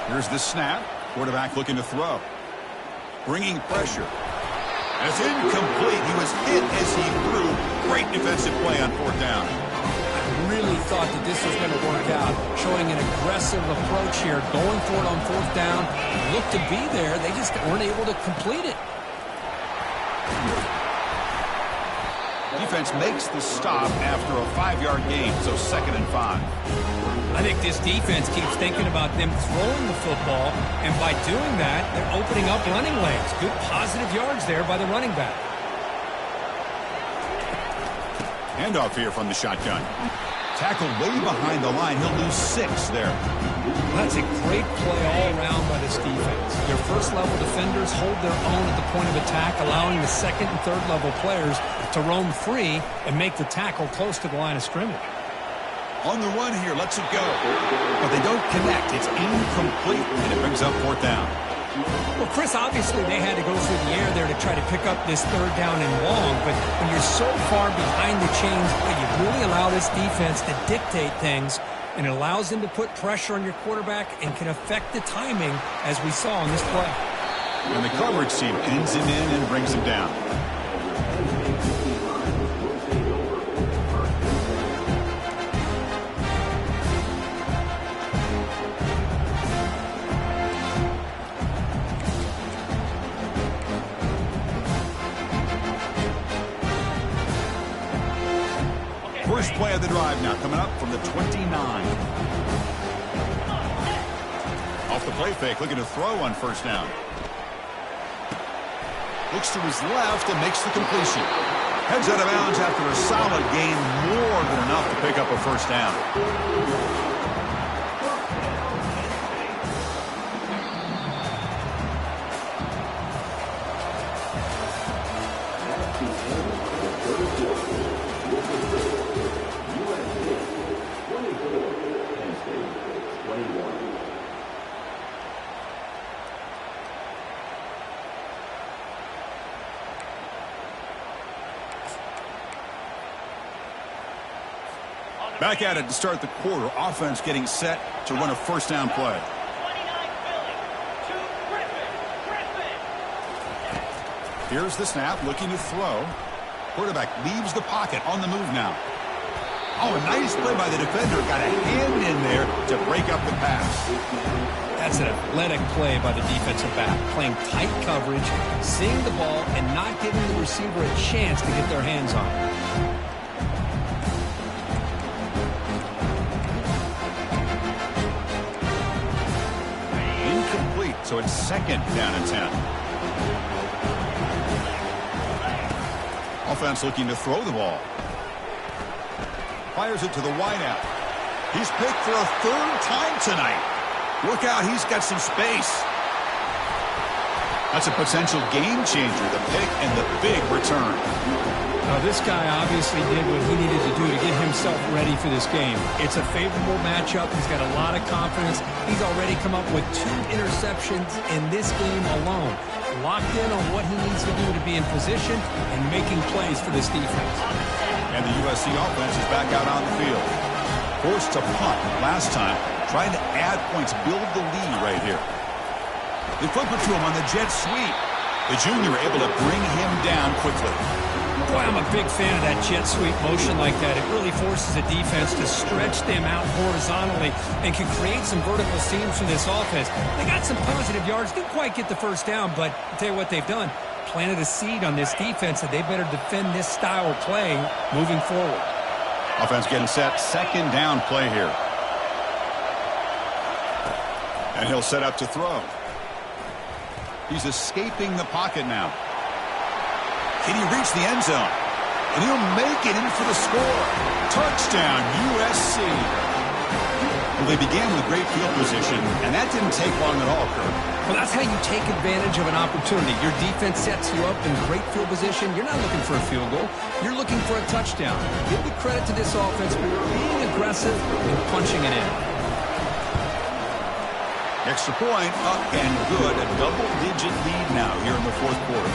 Here's the snap. Quarterback looking to throw. bringing pressure. And it's incomplete. He was hit as he threw. Great defensive play on fourth down. I really thought that this was going to work out, showing an aggressive approach here, going for it on fourth down. Looked to be there. They just weren't able to complete it. Defense makes the stop after a 5-yard gain, so 2nd and 5. I think this defense keeps thinking about them throwing the football, and by doing that, they're opening up running lanes. Good positive yards there by the running back. Handoff here from the shotgun. Tackled way behind the line. He'll lose 6 there. That's a great play all around by this defense. Their first-level defenders hold their own at the point of attack, allowing the second and third-level players to roam free and make the tackle close to the line of scrimmage. On the run here, lets it go. But they don't connect. It's incomplete, and it brings up fourth down. Well, Chris, obviously they had to go through the air there to try to pick up this third down and long, but when you're so far behind the chains, you really allow this defense to dictate things, and it allows them to put pressure on your quarterback and can affect the timing, as we saw on this play. And the coverage team pins him in and brings him down. First play of the drive now, coming up from the 29. Off the play fake, looking to throw on first down. Looks to his left and makes the completion. Heads out of bounds after a solid gain, more than enough to pick up a first down. Back at it to start the quarter. Offense getting set to run a first down play. Here's the snap, looking to throw. Quarterback leaves the pocket, on the move now. Oh, a nice play by the defender. Got a hand in there to break up the pass. That's an athletic play by the defensive back, playing tight coverage, seeing the ball, and not giving the receiver a chance to get their hands on it. So it's 2nd down and 10. Offense looking to throw the ball. Fires it to the wideout. He's picked for a 3rd time tonight. Look out, he's got some space. That's a potential game changer, the pick and the big return. Now, this guy obviously did what he needed to do to get himself ready for this game. It's a favorable matchup. He's got a lot of confidence. He's already come up with 2 interceptions in this game alone. Locked in on what he needs to do to be in position and making plays for this defense. And the USC offense is back out on the field. Forced to punt last time, trying to add points, build the lead right here. They flip it to him on the jet sweep. The junior able to bring him down quickly. Boy, I'm a big fan of that jet sweep motion like that. It really forces a defense to stretch them out horizontally and can create some vertical seams for this offense. They got some positive yards, didn't quite get the first down, but I'll tell you what they've done. Planted a seed on this defense that they better defend this style of play moving forward. Offense getting set, 2nd down play here. And he'll set up to throw. He's escaping the pocket now. Can he reach the end zone? And he'll make it in for the score. Touchdown, USC. Well, they began with great field position, and that didn't take long at all, Kirk. Well, that's how you take advantage of an opportunity. Your defense sets you up in great field position. You're not looking for a field goal. You're looking for a touchdown. Give the credit to this offense for being aggressive and punching it in. Extra point, up and good. A double-digit lead now here in the 4th quarter.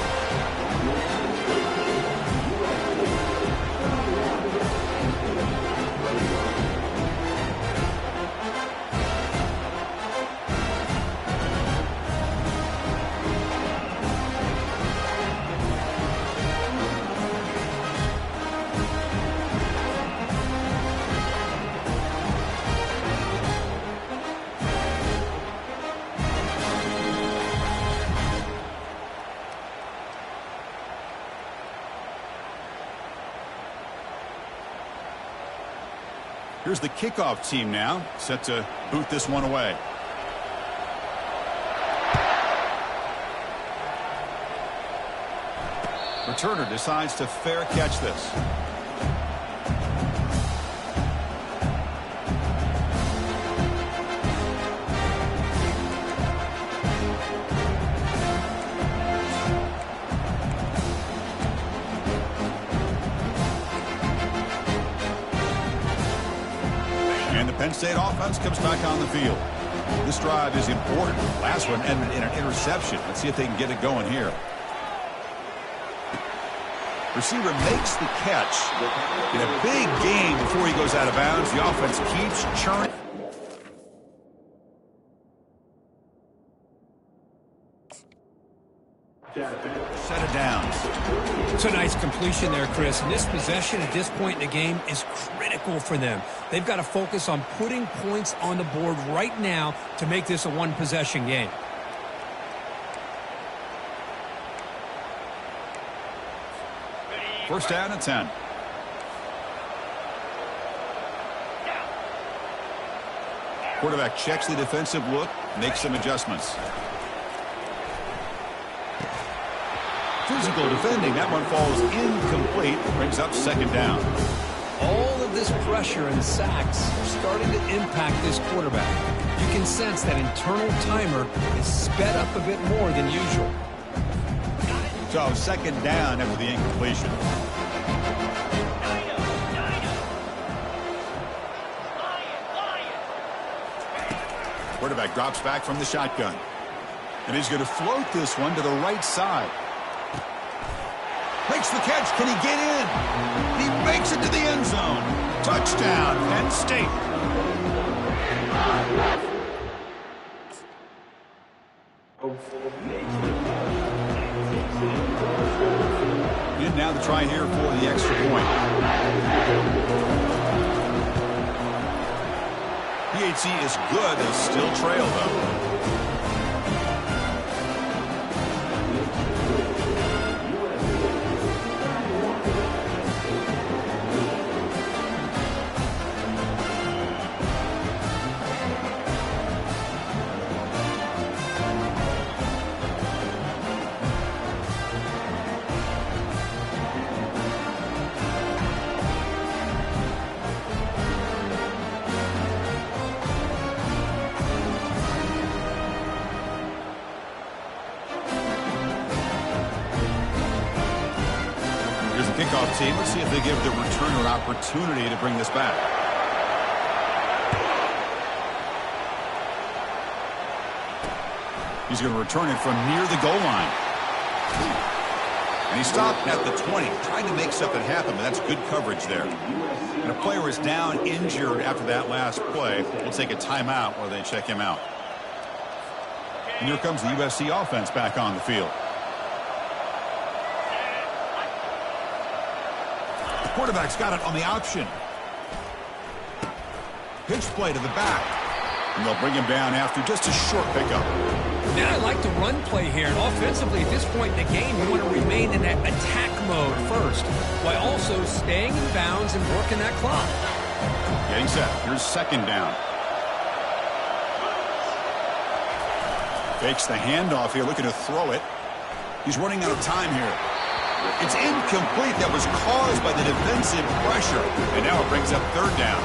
Here's the kickoff team now, set to boot this one away. Returner decides to fair catch this. And the Penn State offense comes back on the field. This drive is important. Last one ended in an interception. Let's see if they can get it going here. Receiver makes the catch in a big game before he goes out of bounds. The offense keeps churning. Set it down. It's a nice completion there, Chris. And this possession at this point in the game is critical for them. They've got to focus on putting points on the board right now to make this a one-possession game. First down and 10. Quarterback checks the defensive look, makes some adjustments. Physical defending. That one falls incomplete. Brings up second down. All of this pressure and sacks are starting to impact this quarterback. You can sense that internal timer is sped up a bit more than usual. So second down after the incompletion. Quarterback drops back from the shotgun. And he's going to float this one to the right side. Makes the catch. Can he get in? He makes it to the end zone. Touchdown, Penn State. And now the try here for the extra point. PHC is good. They still trail, though. Kickoff team. Let's see if they give the returner an opportunity to bring this back. He's going to return it from near the goal line. And he stopped at the 20, trying to make something happen, but that's good coverage there. And a player is down injured after that last play. We'll take a timeout while they check him out. And here comes the USC offense back on the field. Quarterback's got it on the option. Pitch play to the back. And they'll bring him down after just a short pickup. Man, I like the run play here. And offensively, at this point in the game, you want to remain in that attack mode first, while also staying in bounds and working that clock. Getting set. Here's second down. Fakes the handoff here, looking to throw it. He's running out of time here. It's incomplete. That was caused by the defensive pressure. And now it brings up third down.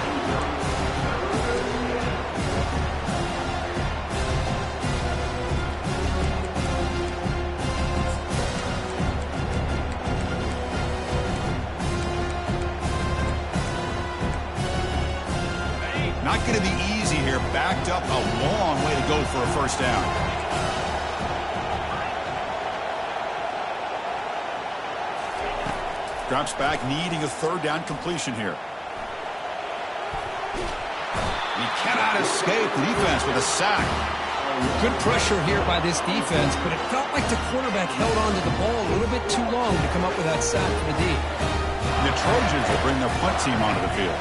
Not going to be easy here. Backed up a long way to go for a first down. Drops back, needing a third down completion here. He cannot escape the defense with a sack. Good pressure here by this defense, but it felt like the quarterback held on to the ball a little bit too long to come up with that sack for the D. And the Trojans will bring their punt team onto the field.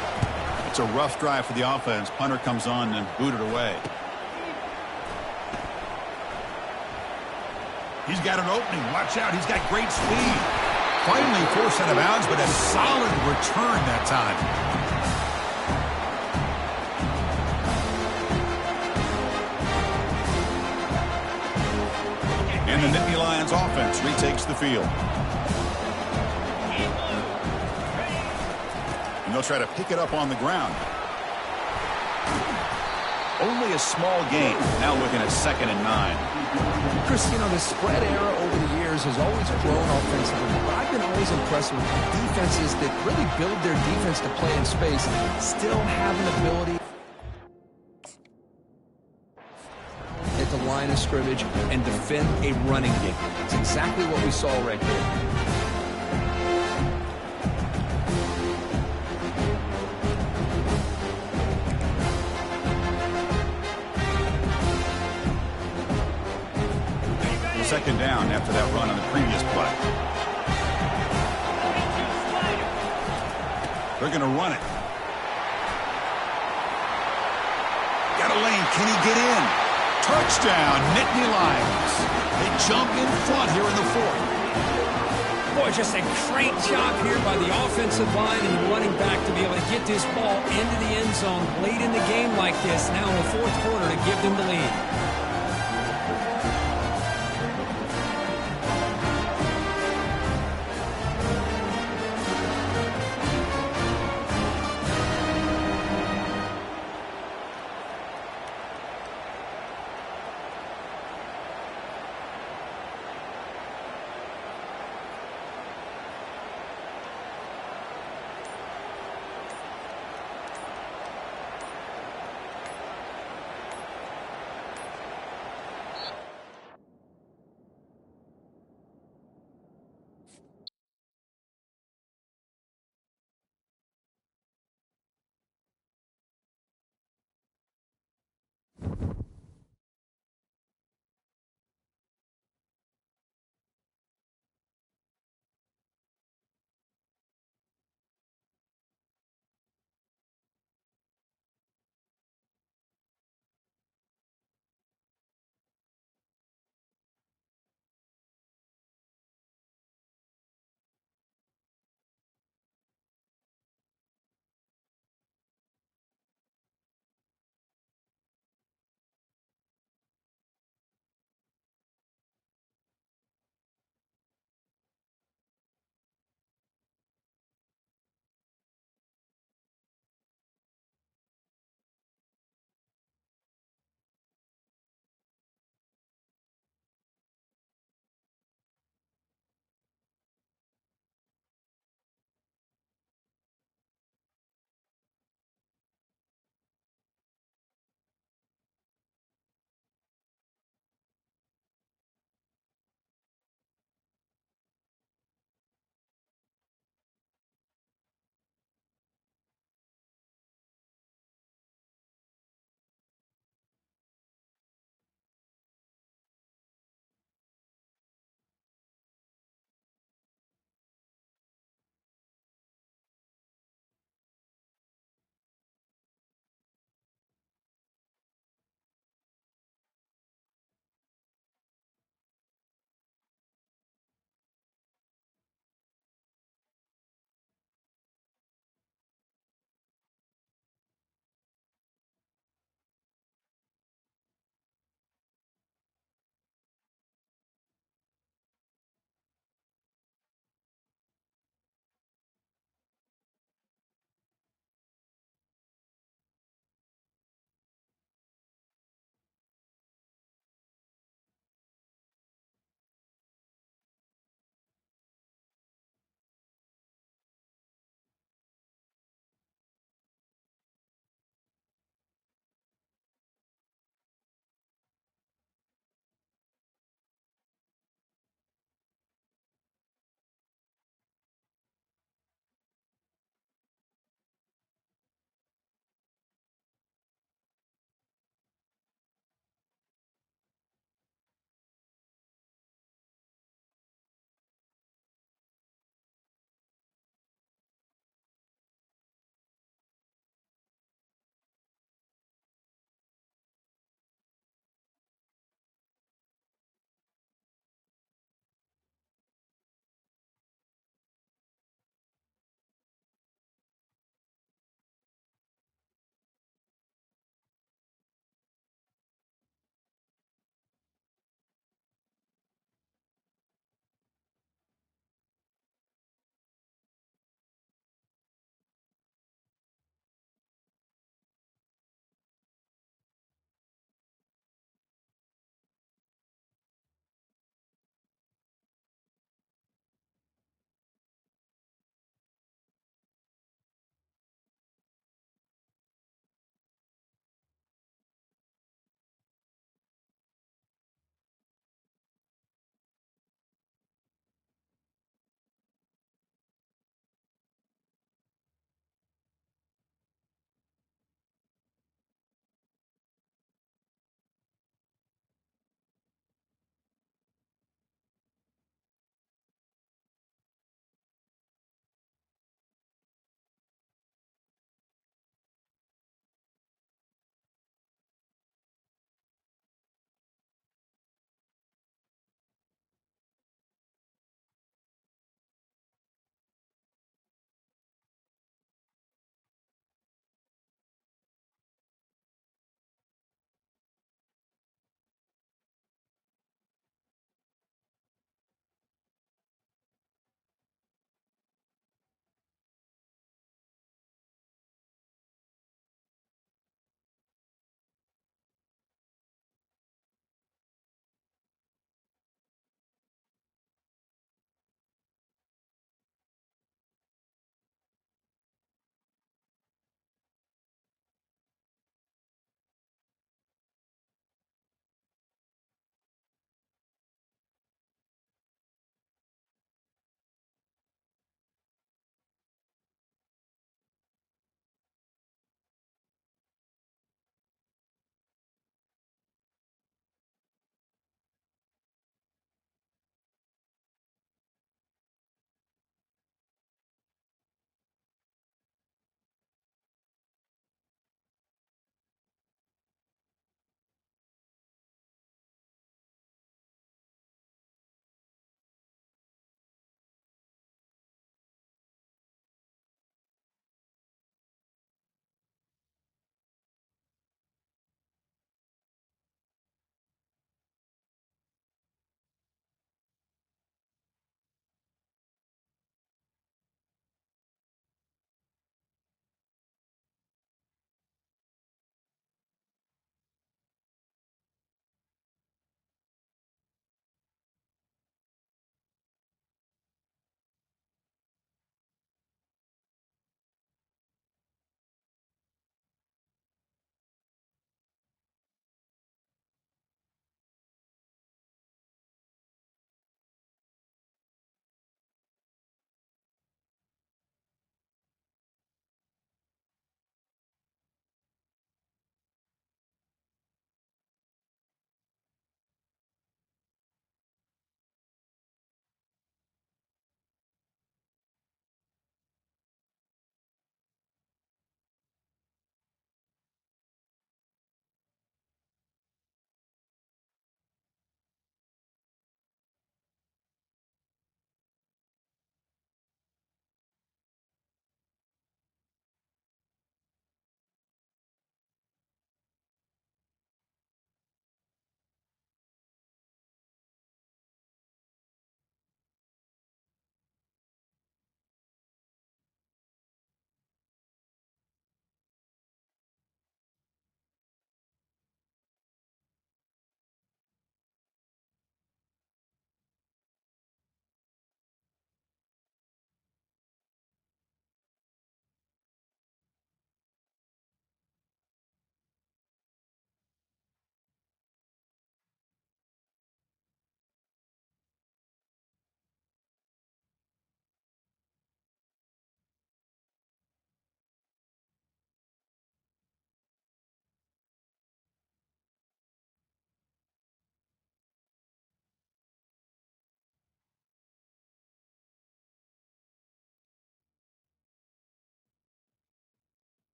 It's a rough drive for the offense. Punter comes on and booted away. He's got an opening. Watch out. He's got great speed. Finally forced out of bounds, but a solid return that time. And the Nittany Lions offense retakes the field. And they'll try to pick it up on the ground. Only a small gain. Now looking at 2nd and 9. Chris, you know, the spread era over the years has always grown offensively, but I've been always impressed with defenses that really build their defense to play in space, still have an ability at the line of scrimmage and defend a running game. It's exactly what we saw right there. Second down after that run on the previous play. They're going to run it. Got a lane. Can he get in? Touchdown, Nittany Lions. They jump in front here in the 4th. Boy, just a great job here by the offensive line and the running back to be able to get this ball into the end zone late in the game like this, now in the 4th quarter, to give them the lead.